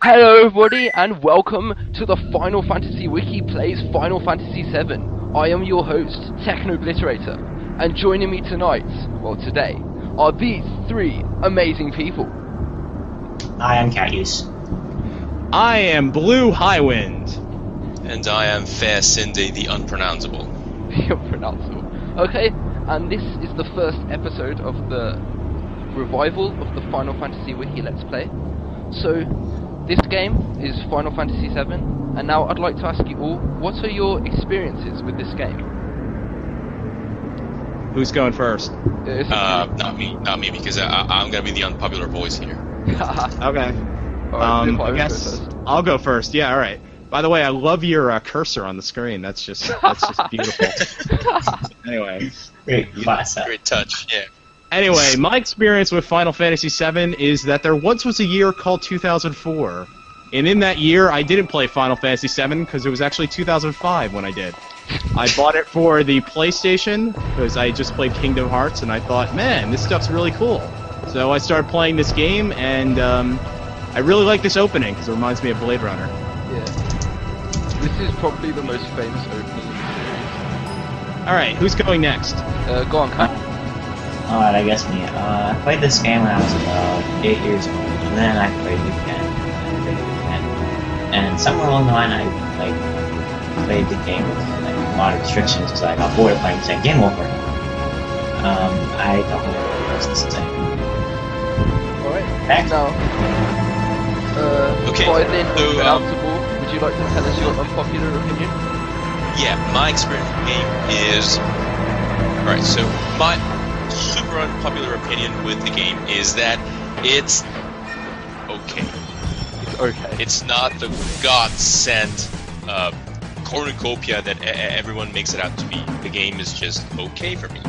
Hello everybody and welcome to the Final Fantasy Wiki plays Final Fantasy VII. I am your host, Techno Obliterator, and joining me tonight, well today, are these three amazing people. I am Catius. I am Blue Highwind. And I am Fair Cindy, the unpronounceable. The unpronounceable. Okay, and this is the first episode of the revival of the Final Fantasy Wiki Let's Play. So, this game is Final Fantasy VII, and now I'd like to ask you all, what are your experiences with this game? Who's going first? Not me, because I'm gonna be the unpopular voice here. Okay. Alright, I guess I'll go first. Yeah, alright. By the way, I love your cursor on the screen. That's just beautiful. Anyway. Great Great touch, yeah. Anyway, my experience with Final Fantasy VII is that there once was a year called 2004. And in that year, I didn't play Final Fantasy VII because it was actually 2005 when I did. I bought it for the PlayStation because I just played Kingdom Hearts and I thought, man, this stuff's really cool. So I started playing this game and I really like this opening because it reminds me of Blade Runner. Yeah. This is probably the most famous opening in the series. Alright, who's going next? Go on, Kat. Alright, I guess me. I played this game when I was about 8 years old, and then I played it again, and somewhere along the line I played the game with a lot of restrictions because I got bored of playing the same game over. I don't know what else to say. Alright, Next. now, Okay, Violin so, unpronounceable, would you like to tell us your unpopular opinion? Yeah, my experience with the game is... Alright, so my super unpopular opinion with the game is that it's okay. It's okay. It's not the God-sent cornucopia that everyone makes it out to be. The game is just okay for me.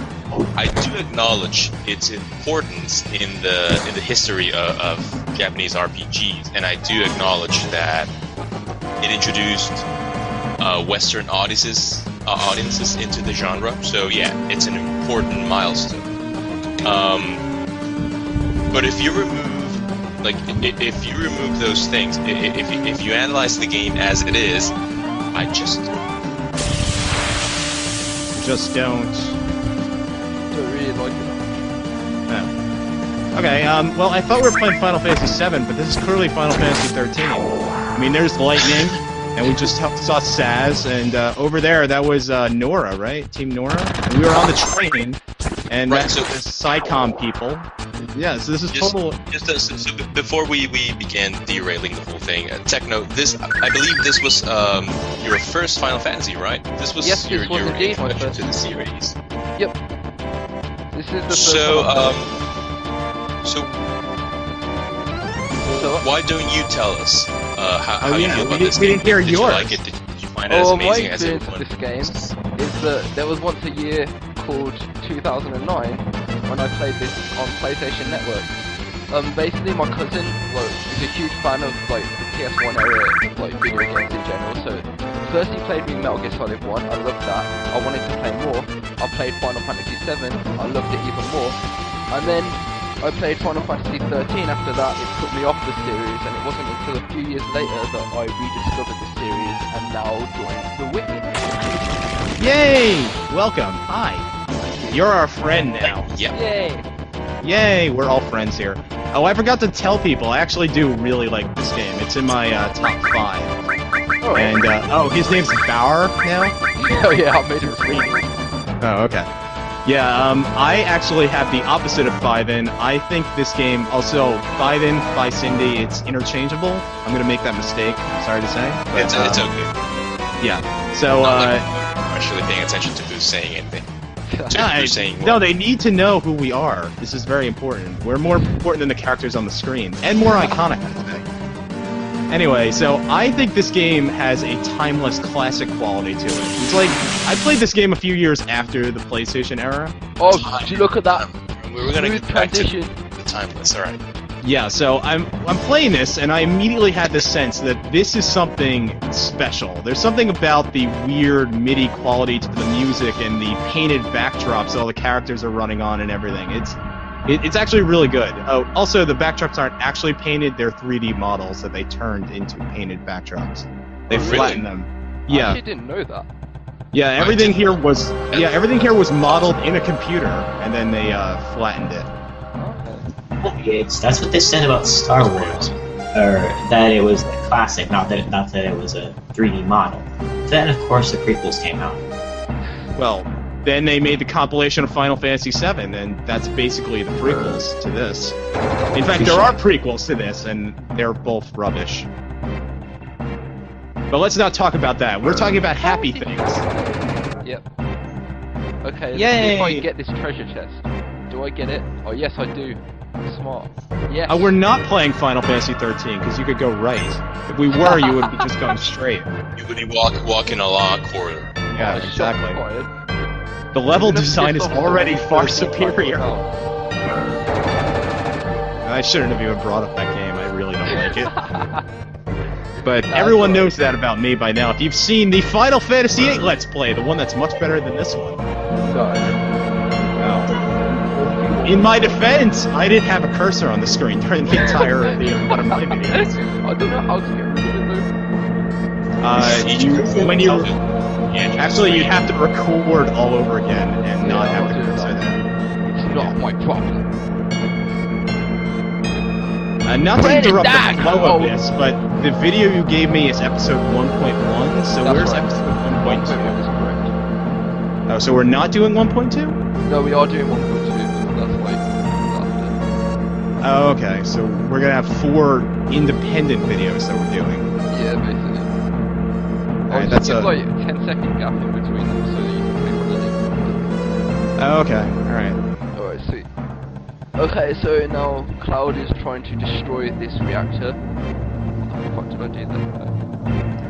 I do acknowledge its importance in the history of Japanese RPGs, and I do acknowledge that it introduced Western audiences into the genre. So yeah, it's an important milestone. But if you remove those things, if you analyze the game as it is, I just don't really like it. No. Okay, well, I thought we were playing Final Fantasy VII, but this is clearly Final Fantasy XIII. I mean, there's lightning, and we just saw Saz, and over there, that was Nora, right? Team Nora? And we were on the train, and right, that's so the SciComm people. Yeah, so this is total... So before we begin derailing the whole thing, Techno, I believe this was your first Final Fantasy, right? This was Yes, your this was indeed my introduction first. to the series. Yep. This is the first So, one. So why don't you tell us how you feel about this we game? didn't hear Did you yours. like it? Did you find it as My amazing as experience everyone? with this game is that there was once a year called 2009 when I played this on PlayStation Network. Basically my cousin is a huge fan of the PS1 era video games in general, so first he played me Metal Gear Solid 1, I loved that, I wanted to play more, I played Final Fantasy 7, I loved it even more, and then I played Final Fantasy 13 after that, it put me off the series, and it wasn't until a few years later that I rediscovered the series and now joined the Wiki. Yay! Welcome. Hi. You're our friend now. Yep. Yay! Yay! We're all friends here. Oh, I forgot to tell people, I actually do really like this game. It's in my top 5. Oh, And, his name's Bauer now? oh yeah, I made it free. Oh, okay. Yeah, I actually have the opposite of Five-In. I think this game, also, Five-In, Cindy, it's interchangeable. I'm gonna make that mistake, sorry to say. But, It's okay. Yeah, so, I'm actually paying attention to who's saying anything. Who's saying what. no, they need to know who we are. This is very important. We're more important than the characters on the screen, and more iconic, I think. Anyway, so I think this game has a timeless classic quality to it. It's like, I played this game a few years after the PlayStation era. Oh, did you look at that? We're gonna Smooth get back to transition. the timeless, alright. Yeah, so I'm playing this, and I immediately had this sense that this is something special. There's something about the weird MIDI quality to the music and the painted backdrops all the characters are running on and everything. It's actually really good. Oh, also, the backdrops aren't actually painted; they're 3D models that they turned into painted backdrops. They Oh, really? flattened them. I Yeah, actually didn't know that. yeah. Everything here was modeled in a computer, and then they flattened it. That's what they said about Star Wars, or that it was the classic, not that it was a 3D model. Then, of course, the prequels came out. Well, then they made the compilation of Final Fantasy VII, and that's basically the prequels to this. In fact, there are prequels to this, and they're both rubbish. But let's not talk about that. We're talking about happy things. Yep. Okay, let's see Yay! if I can get this treasure chest. Do I get it? Oh, yes, I do. Smart. Yes. We're not playing Final Fantasy 13, because you could go right. If we were, you would be just going straight. You would be walking along a corridor. Yeah, Shots exactly. fired. The level Even if design it's is off already the far wall, superior. oh. I shouldn't have even brought up that game. I really don't like it. But everyone knows that about me by now. If you've seen the Final Fantasy VIII Let's Play, the one that's much better than this one. No. In my defense, I didn't have a cursor on the screen during the entirety of one of my videos. I don't know how to get rid of it. When you actually, you'd have to record all over again and not have the cursor there. It's not my problem. Not to Put it interrupt back! the flow Oh. of this, but the video you gave me is episode 1.1, so That's where's right. episode That 1.2? was correct. Oh, so we're not doing 1.2? No, we are doing 1.2, but that's like after. Oh, okay, so we're gonna have 4 independent videos that we're doing. Yeah, basically. Alright, Just that's give like a 10-second gap in between them so that you can click on the link. Oh, okay, alright. Alright, sweet. Okay, so now Cloud is trying to destroy this reactor. What the fuck did I do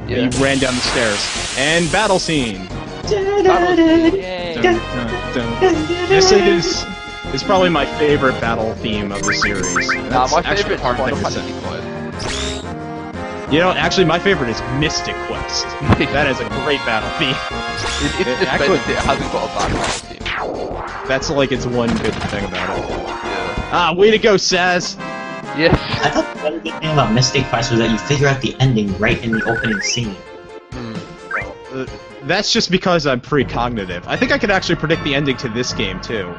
there? You ran down the stairs. And battle scene! Yay. Dun, dun, dun. This is probably my favorite battle theme of the series. Nah, That's my actually favorite is hard Final thing to say. Fantasy V. You know, actually, my favorite is Mystic Quest. That is a great battle theme. It's just actually- better, it hasn't got a bad battle theme. That's like its one good thing about it. Yeah. Ah, way to go, Saz! Yes. I thought the one good thing about Mystic Quest was that you figure out the ending right in the opening scene. That's just because I'm precognitive. I think I could actually predict the ending to this game, too.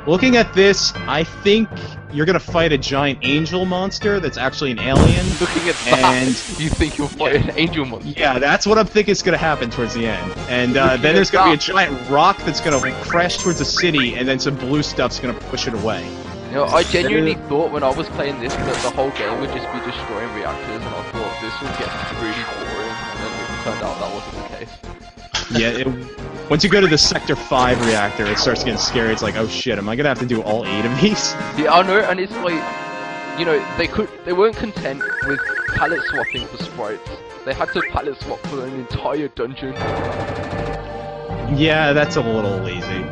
Looking at this, I think you're gonna fight a giant angel monster that's actually an alien. Looking at that, And- you think you'll fight an angel monster. Yeah, that's what I'm thinking is gonna happen towards the end. And Looking then there's at gonna be a that. giant rock that's gonna crash towards a city, and then some blue stuff's gonna push it away. You know, I genuinely thought when I was playing this that the whole game would just be destroying reactors, and I thought this would get really boring, and then it turned out that wasn't the case. Yeah, once you go to the Sector 5 reactor, it starts getting scary. It's like, oh shit, am I gonna have to do all 8 of these? Yeah, I know, and it's like, you know, they weren't content with palette swapping for sprites. They had to palette swap for an entire dungeon. Yeah, that's a little lazy.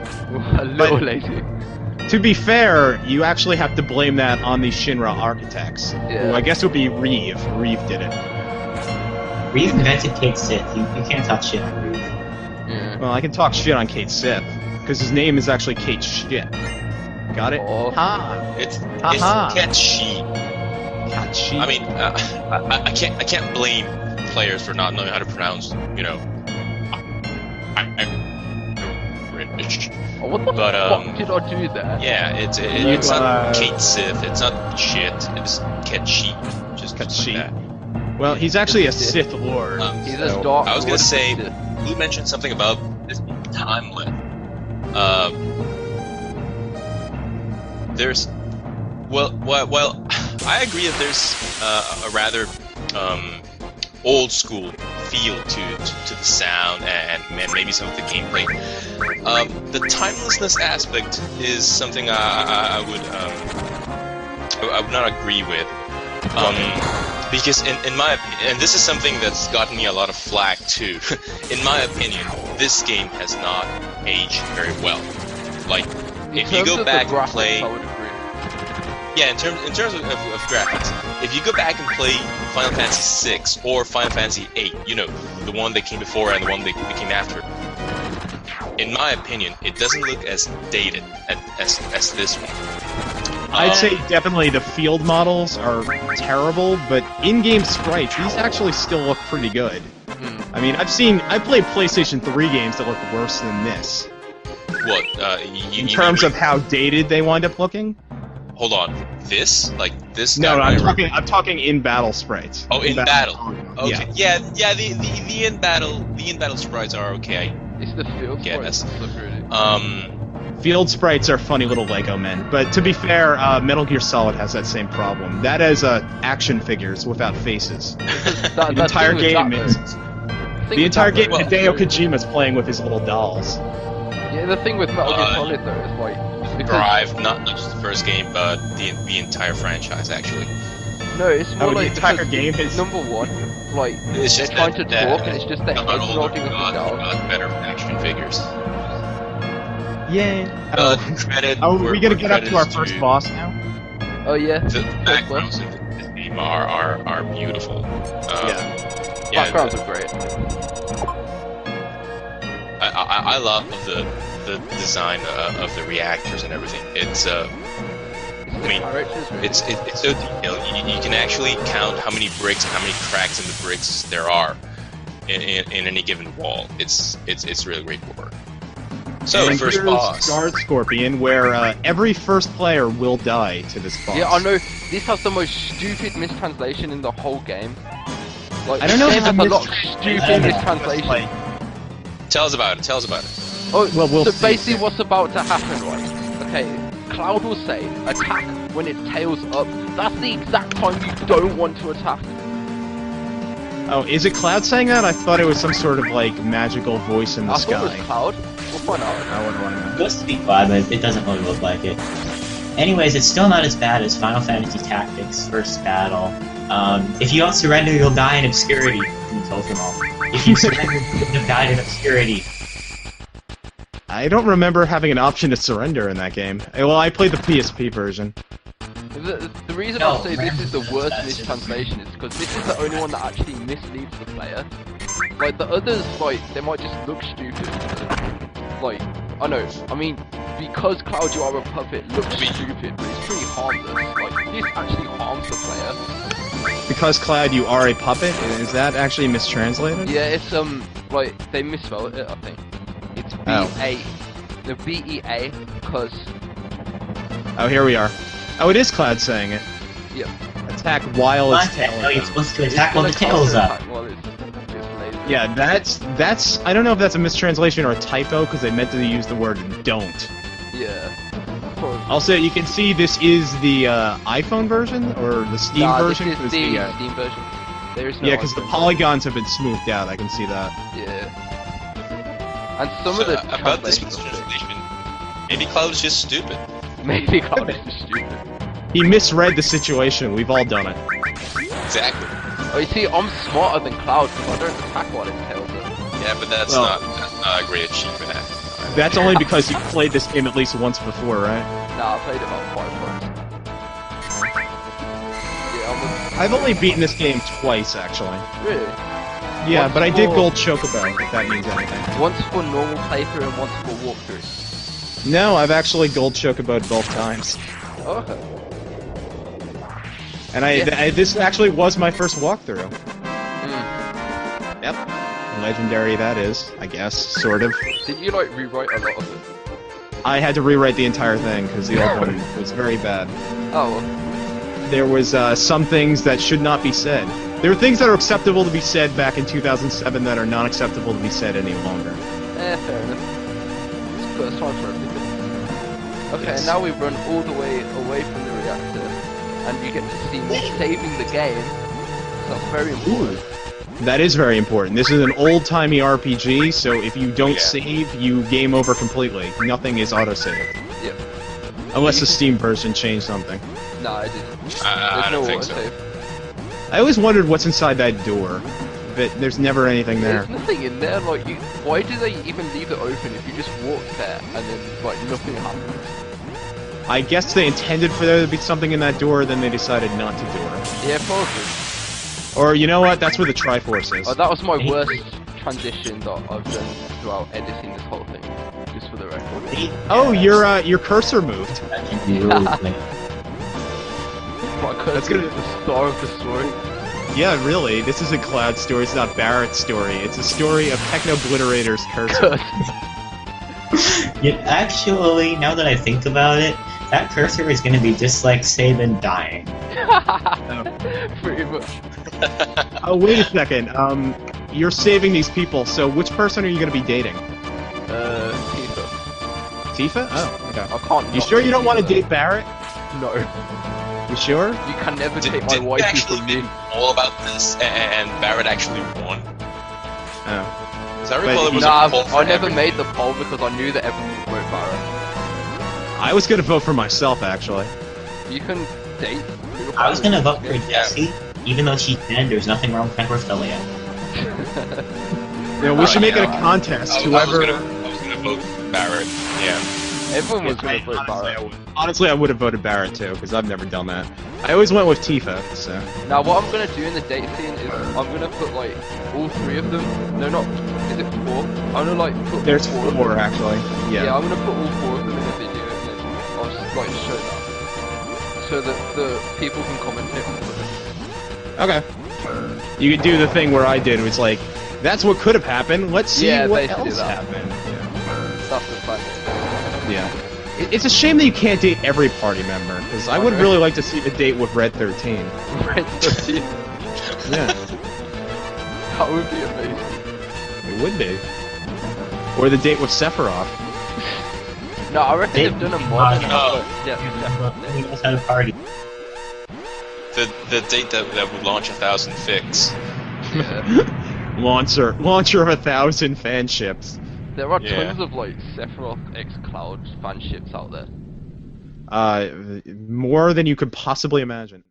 A little lazy. To be fair, you actually have to blame that on the Shinra architects. Yeah. Who I guess would be Reeve. Reeve did it. Reeve invented Kate Sith. You can't talk shit on Reeve. Yeah. Well, I can talk shit on Kate Sith, because his name is actually Kate Shit. Got it? Oh. Ha! It's Haha. catchy. Cat Shit. I mean, I can't blame players for not knowing how to pronounce, you know, I'm British. Oh, what the But, fuck did I do there? Yeah, it's Uh, not Kate Sith, it's not shit, it's catchy. Just Catchy. like that. Well, he's actually a Sith. Sith Lord. He's so- a dark. I was gonna Lord say- Sith. You mentioned something about this being timeless. There's, well, I agree that there's a rather old school feel to the sound and maybe some of the gameplay. The timelessness aspect is something I would not agree with. Because in my and this is something that's gotten me a lot of flack too. In my opinion, this game has not aged very well. Like, if you terms go of the back and graphics, play, I would agree. yeah, in terms of graphics, if you go back and play Final Fantasy VI or Final Fantasy VIII, you know, the one that came before and the one that came after, in my opinion, it doesn't look as dated as this one. I'd say definitely the field models are terrible, but in-game sprites, these actually still look pretty good. I mean, I played PlayStation 3 games that look worse than this. What? In terms of how dated they wind up looking? Hold on. This? Like, this No, guy I'm talking in-battle sprites. Oh, in battle. Yeah. Okay. Yeah, the in-battle sprites are okay. It's the field Yes. sprites that look really. Field sprites are funny little Lego men, but to be fair, Metal Gear Solid has that same problem. That has action figures without faces. The entire game is... The entire game, Hideo Kojima's playing with his little dolls. Yeah, the thing with Metal Gear Solid though is like because Drive, not just the first game, but the entire franchise actually. no, it's more the like entire because game is number one, like It's they're just trying to that- talk and it's just their not heads older rolling up and down. got better action figures. Yay! Credit. Are we gonna where get up to our credit is first due. boss now? Oh yeah, The backgrounds in this game are beautiful. Yeah. backgrounds are great. I love the design of the reactors and everything. It's I mean, Characters really. it's so detailed. You can actually count how many bricks and how many cracks in the bricks there are in any given wall. It's really great work. So And first here's boss. Guard Scorpion, where every first player will die to this boss. Yeah, I know. This has the most stupid mistranslation in the whole game. Like, I don't know this if game it's has a lot of stupid mistranslation. Like, Tell us about it. Tell us about it. Oh, well, we'll so see. basically what's about to happen, right? Okay, Cloud will say, attack when its tail's up. That's the exact time you don't want to attack. oh, is it Cloud saying that? I thought it was some sort of like magical voice in the I sky. thought it was Cloud. We'll find out. I wouldn't want to know. It looks to be Cloud, but it doesn't really look like it. Anyways, it's still not as bad as Final Fantasy Tactics First Battle. If you don't surrender, you'll die in obscurity. You told them all. If you surrender, you'll die in obscurity. I don't remember having an option to surrender in that game. Well, I played the PSP version. The reason No, I say this is the worst that's- mistranslation is because this is the only one that actually misleads the player. Like, the others, like, they might just look stupid. Like, I know, I mean, because Cloud, you are a puppet, looks stupid, but it's pretty harmless. Like, this actually harms the player. Because Cloud, you are a puppet? Is that actually mistranslated? Yeah, it's, like, they misspelled it, I think. It's B-A. The B-E-A, because... Oh, here we are. Oh, it is Cloud saying it. Yep. Attack while it's No, tail you're up. supposed to attack while the tail's up. Yeah, that's... I don't know if that's a mistranslation or a typo, because they meant to use the word don't. Yeah. Also, you can see this is the iPhone version, or the Steam version. This is 'cause the Steam version. There is no yeah, because the iPhone. polygons have been smoothed out, I can see that. Yeah. And some So, of the about this translations are translation, maybe Cloud is just stupid. maybe Cloud is just stupid. He misread the situation, we've all done it. Exactly. Oh, you see, I'm smarter than Cloud because I don't attack while it tails up. Yeah, but that's Well- not a great achievement. That's only because you played this game at least once before, right? Nah, I played it about 5 times. Yeah, I've only beaten this game twice, actually. really? Yeah, Once but I did for- Gold Chocobo, if that means anything. Once for normal playthrough and once for walkthrough. No, I've actually Gold Chocoboed both times. Oh, And Yeah. this actually was my first walkthrough. mm. Yep. Legendary that is, I guess, sort of. Did you like rewrite a lot of it? I had to rewrite the entire thing, because the old one was very bad. Oh, well. There was some things that should not be said. There are things that are acceptable to be said back in 2007 that are not acceptable to be said any longer. Fair enough. It's first time for everything. Okay, Yes. now we run all the way away from the reactor, and you get to see me saving the game. So that's very important. That is very important. This is an old-timey RPG, so if you don't Yeah. save, you game over completely. Nothing is autosaved. Yep. Unless the Steam version changed something. Nah, I didn't. I There's don't no think so. autosave. I always wondered what's inside that door, but there's never anything there. There's nothing in there. Like, why do they even leave it open if you just walk there and then like nothing happens? I guess they intended for there to be something in that door, then they decided not to do it. Yeah, probably. Or, you know what, that's where the Triforce is. Oh, that was my worst transition that I've done throughout editing this whole thing, just for the record. Oh, your cursor moved. That can be really quick. My That's cursor gonna- is the star of the story. Yeah, really. This isn't Cloud's story. It's not Barrett's story. It's a story of Technobliterator's cursor. Yeah, actually, now that I think about it, that cursor is gonna be just like Saban dying. Pretty much. Oh, wait a second. You're saving these people, so which person are you gonna be dating? Tifa. Tifa? Oh, okay. I can't. You not sure you don't want to Tifa. date Barrett? No. You sure? You can never Did, take my did we waifu actually from me. all about this, and Barrett actually won? Oh. As I recall, But it was Nah, a poll for I never everything. made the poll because I knew that everyone would vote Barrett. I was gonna vote for myself, actually. You can date. I was gonna vote for Yeah. Jessie, even though she's dead, there's nothing wrong with necrophilia. Yeah, we should make it a yeah. contest. I was Whoever. gonna vote for Barrett. Yeah. Everyone was gonna vote Barrett. Honestly, I would have voted Barrett too, because I've never done that. I always went with Tifa, so. Now what I'm gonna do in the date scene is I'm gonna put like all three of them. No, not. Is it four? I'm gonna like put. There's all of them. four, actually. Yeah, I'm gonna put all four of them in a video and then I'll just like show that. So that the people can commentate on it. Okay. You could do the thing where I did, it's like, that's what could have happened, let's see Yeah, what basically else that. happened. That's the plan. Yeah. It's a shame that you can't date every party member, because I would Okay. really like to see a date with Red 13. Red 13. Yeah, That would be amazing. it would be. Or the date with Sephiroth. No, I reckon they've done a mod. No. Yeah, We definitely. guys had a party. The date that would launch 1,000 fics. Yeah. Launcher of 1,000 fanships. There are Yeah. tons of like Sephiroth X Cloud fanships out there. More than you could possibly imagine.